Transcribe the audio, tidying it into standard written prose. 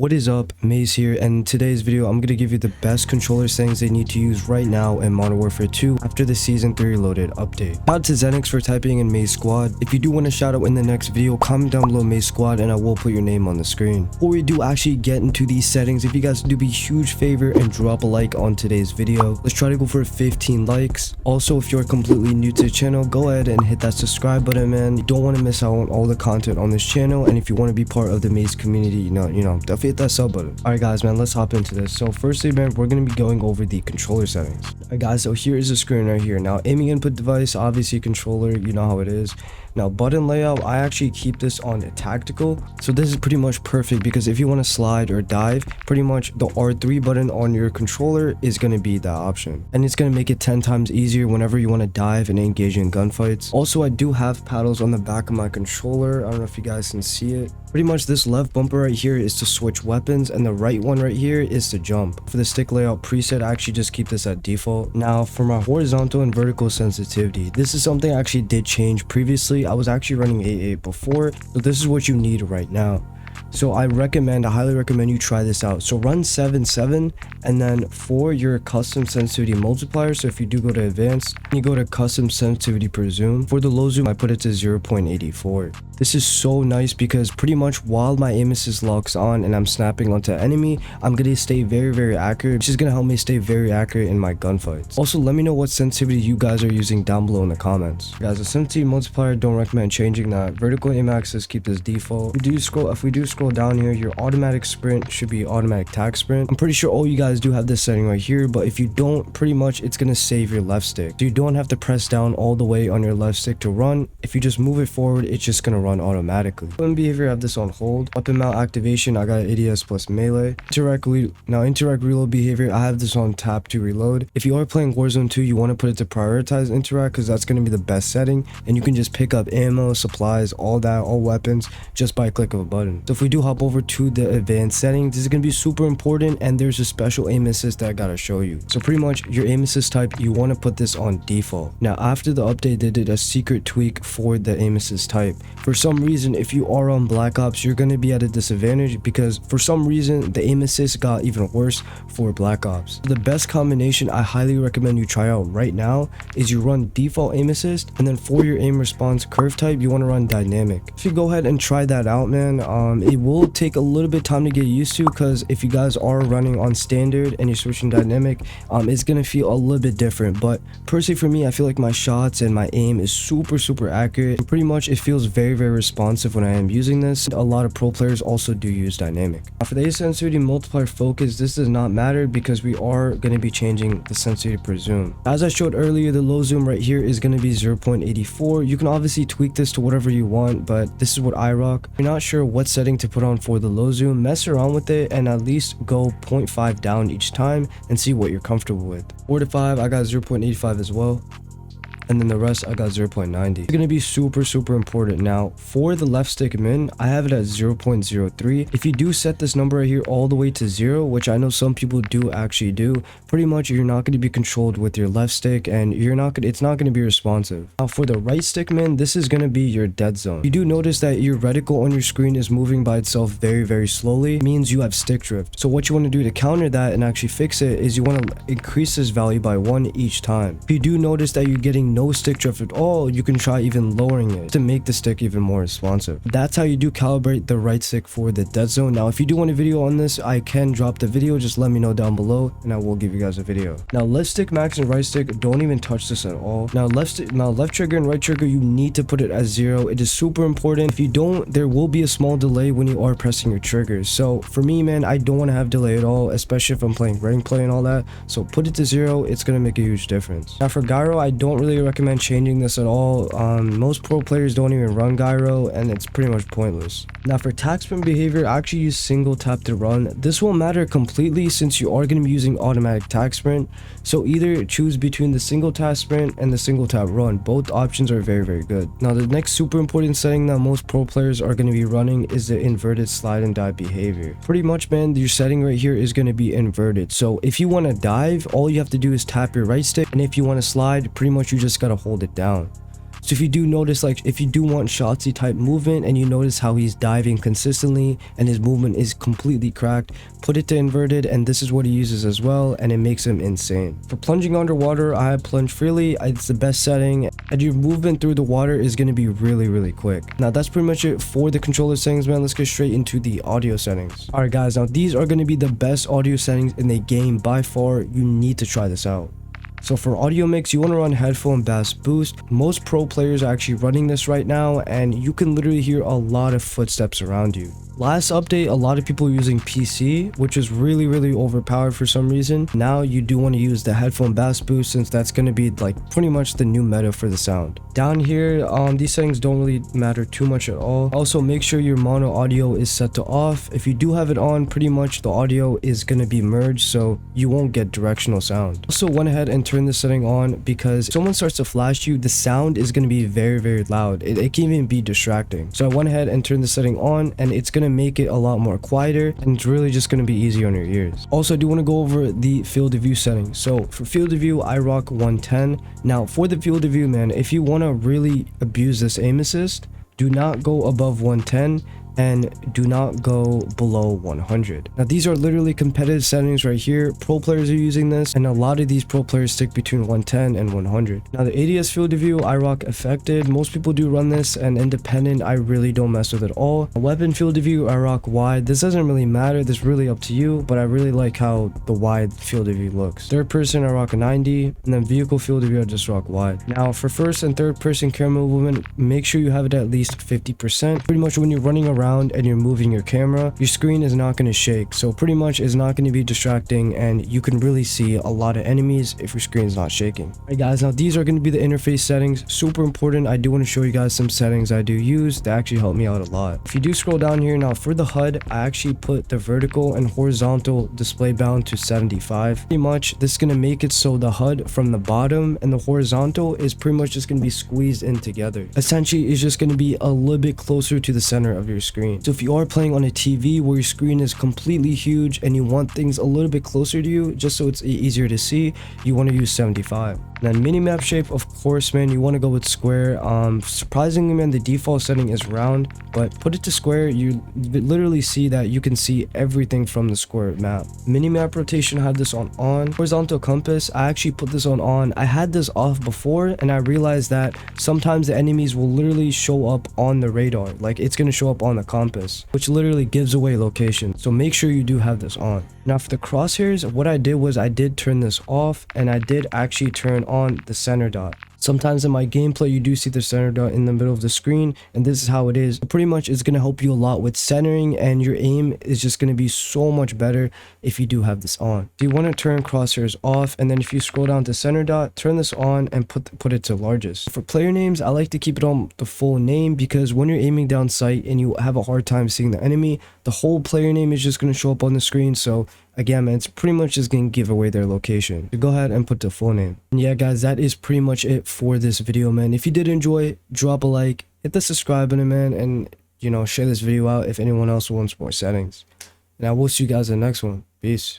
What is up, Maze here, and in today's video I'm going to give you the best controller settings they need to use right now in Modern Warfare 2 after the Season 3 Reloaded update. Shout out to Zenix for typing in Maze Squad. If you do want a shout out in the next video, comment down below Maze Squad and I will put your name on the screen. Before we do actually get into these settings, if you guys do me a huge favor and drop a like on today's video, let's try to go for 15 likes. Also, if you're completely new to the channel, go ahead and hit that subscribe button, man. You don't want to miss out on all the content on this channel, and if you want to be part of the Maze community, you know, definitely hit that sub button. Alright guys, man, let's hop into this. So firstly, man, we're going to be going over the controller settings. Alright guys, so here is the screen right here. Now, aiming input device, obviously controller, you know how it is. Now, button layout, I actually keep this on tactical. So this is pretty much perfect because if you want to slide or dive, pretty much the R3 button on your controller is going to be that option. And it's going to make it 10 times easier whenever you want to dive and engage in gunfights. Also, I do have paddles on the back of my controller. I don't know if you guys can see it. Pretty much this left bumper right here is to switch weapons and the right one right here is to jump. For the stick layout preset, I actually just keep this at default. Now for my horizontal and vertical sensitivity, this is something I actually did change previously. I was actually running 8.8 before, so this is what you need right now. So I highly recommend you try this out. So run 7.7, and then for your custom sensitivity multiplier, so if you do go to advanced, you go to custom sensitivity per zoom. For the low zoom, I put it to 0.84. This is so nice because pretty much while my aim assist locks on and I'm snapping onto an enemy, I'm going to stay very accurate, which is going to help me stay very accurate in my gunfights. Also, let me know what sensitivity you guys are using down below in the comments. Guys, the sensitivity multiplier, don't recommend changing that. Vertical aim axis, keep this default. If we do scroll down here, your automatic sprint should be automatic tac sprint. I'm pretty sure all you guys do have this setting right here, but if you don't, pretty much it's going to save your left stick. So you don't have to press down all the way on your left stick to run. If you just move it forward, it's just going to run automatically. Weapon behavior, I have this on hold. Weapon mount activation, I got ADS plus melee. Interact reload behavior, I have this on tap to reload. If you are playing Warzone 2, you want to put it to prioritize interact because that's going to be the best setting, and you can just pick up ammo, supplies, all weapons just by a click of a button. So if we do hop over to the advanced settings, this is going to be super important, and there's a special aim assist that I gotta show you. So pretty much your aim assist type, you want to put this on default. Now after the update, they did a secret tweak for the aim assist type. For some reason, if you are on Black Ops, you're going to be at a disadvantage because for some reason the aim assist got even worse for Black Ops. The best combination I highly recommend you try out right now is you run default aim assist, and then for your aim response curve type, you want to run dynamic. If you go ahead and try that out, man, it will take a little bit of time to get used to, because if you guys are running on standard and you're switching dynamic, it's gonna feel a little bit different. But personally for me, I feel like my shots and my aim is super accurate, and pretty much it feels very responsive when I am using this. A lot of pro players also do use dynamic. Now for the sensitivity multiplier focus, this does not matter because we are going to be changing the sensitivity per zoom. As I showed earlier, the low zoom right here is going to be 0.84. you can obviously tweak this to whatever you want, but this is what I rock. If you're not sure what setting to put on for the low zoom, mess around with it and at least go 0.5 down each time and see what you're comfortable with. 4 to 5, I got 0.85 as well, and then the rest I got 0.90. It's going to be super important. Now for the left stick min, I have it at 0.03. if you do set this number right here all the way to 0, which I know some people do actually do, pretty much you're not going to be controlled with your left stick, and it's not going to be responsive. Now for the right stick min, this is going to be your dead zone. You do notice that your reticle on your screen is moving by itself very slowly. It means you have stick drift. So what you want to do to counter that and actually fix it is you want to increase this value by 1 each time. If you do notice that you're getting no stick drift at all, you can try even lowering it to make the stick even more responsive. That's how you do calibrate the right stick for the dead zone. Now if you do want a video on this, I can drop the video. Just let me know down below and I will give you guys a video. Now left stick max and right stick, don't even touch this at all. Now left trigger and right trigger, you need to put it at 0. It is super important. If you don't, there will be a small delay when you are pressing your triggers. So for me, man, I don't want to have delay at all, especially if I'm playing rank play and all that. So put it to 0. It's going to make a huge difference. Now for gyro, I don't really recommend changing this at all. Most pro players don't even run gyro, and it's pretty much pointless. Now for tac sprint behavior, I actually use single tap to run. This won't matter completely since you are going to be using automatic tac sprint, so either choose between the single tap sprint and the single tap run. Both options are very good. Now the next super important setting that most pro players are going to be running is the inverted slide and dive behavior. Pretty much, man, your setting right here is going to be inverted. So if you want to dive, all you have to do is tap your right stick, and if you want to slide, pretty much you just got to hold it down. So if you do notice, like if you do want Shotzi type movement and you notice how he's diving consistently and his movement is completely cracked, put it to inverted, and this is what he uses as well, and it makes him insane. For plunging underwater, I have plunge freely. It's the best setting, and your movement through the water is going to be really quick. Now that's pretty much it for the controller settings, man. Let's get straight into the audio settings. All right guys, now these are going to be the best audio settings in the game by far. You need to try this out. So for audio mix, you want to run headphone bass boost. Most pro players are actually running this right now, and you can literally hear a lot of footsteps around you. Last update, a lot of people are using PC, which is really overpowered for some reason. Now you do want to use the headphone bass boost, since that's going to be like pretty much the new meta for the sound. Down here, these settings don't really matter too much at all. Also, make sure your mono audio is set to off. If you do have it on, pretty much the audio is going to be merged, so you won't get directional sound. Also went ahead and turned this setting on because if someone starts to flash you, the sound is going to be very loud. It can even be distracting. So I went ahead and turned the setting on, and it's going to make it a lot more quieter, and it's really just going to be easy on your ears. Also, I do want to go over the field of view settings. So for field of view, I rock 110. Now for the field of view, man, if you want to really abuse this aim assist, do not go above 110 and do not go below 100. Now these are literally competitive settings right here. Pro players are using this, and a lot of these pro players stick between 110 and 100. Now the ADS field of view, I rock affected. Most people do run this, and independent, I really don't mess with it at all. Weapon field of view, I rock wide. This doesn't really matter, this is really up to you, but I really like how the wide field of view looks. Third person, I rock a 90, and then vehicle field of view, I just rock wide. Now for first and third person camera movement, make sure you have it at least 50%. Pretty much when you're running around and you're moving your camera, your screen is not going to shake, so pretty much it's not going to be distracting, and you can really see a lot of enemies if your screen is not shaking. Alright guys, now these are going to be the interface settings. Super important. I do want to show you guys some settings I do use that actually help me out a lot. If you do scroll down here, now for the HUD, I actually put the vertical and horizontal display bound to 75. Pretty much this is going to make it so the HUD from the bottom and the horizontal is pretty much just going to be squeezed in together. Essentially, it's just going to be a little bit closer to the center of your screen. So if you are playing on a TV where your screen is completely huge and you want things a little bit closer to you just so it's easier to see, you want to use 75. Then minimap shape, of course, man, you want to go with square. Surprisingly, man, the default setting is round, but put it to square, you literally see that you can see everything from the square map. Minimap rotation, I had this on. Horizontal compass, I actually put this on. I had this off before, and I realized that sometimes the enemies will literally show up on the radar, like it's going to show up on the compass, which literally gives away location. So make sure you do have this on. Now for the crosshairs, what I did was I did turn this off, and I did actually turn on the center dot. Sometimes in my gameplay, you do see the center dot in the middle of the screen, and this is how it is. Pretty much it's going to help you a lot with centering, and your aim is just going to be so much better if you do have this on. So you want to turn crosshairs off, and then if you scroll down to center dot, turn this on and put it to largest. For player names, I like to keep it on the full name, because when you're aiming down sight and you have a hard time seeing the enemy, the whole player name is just going to show up on the screen. So again, man, it's pretty much just going to give away their location. So go ahead and put the full name. And yeah, guys, that is pretty much it for this video, man. If you did enjoy, drop a like, hit the subscribe button, man, and, you know, share this video out if anyone else wants more settings. And I will see you guys in the next one. Peace.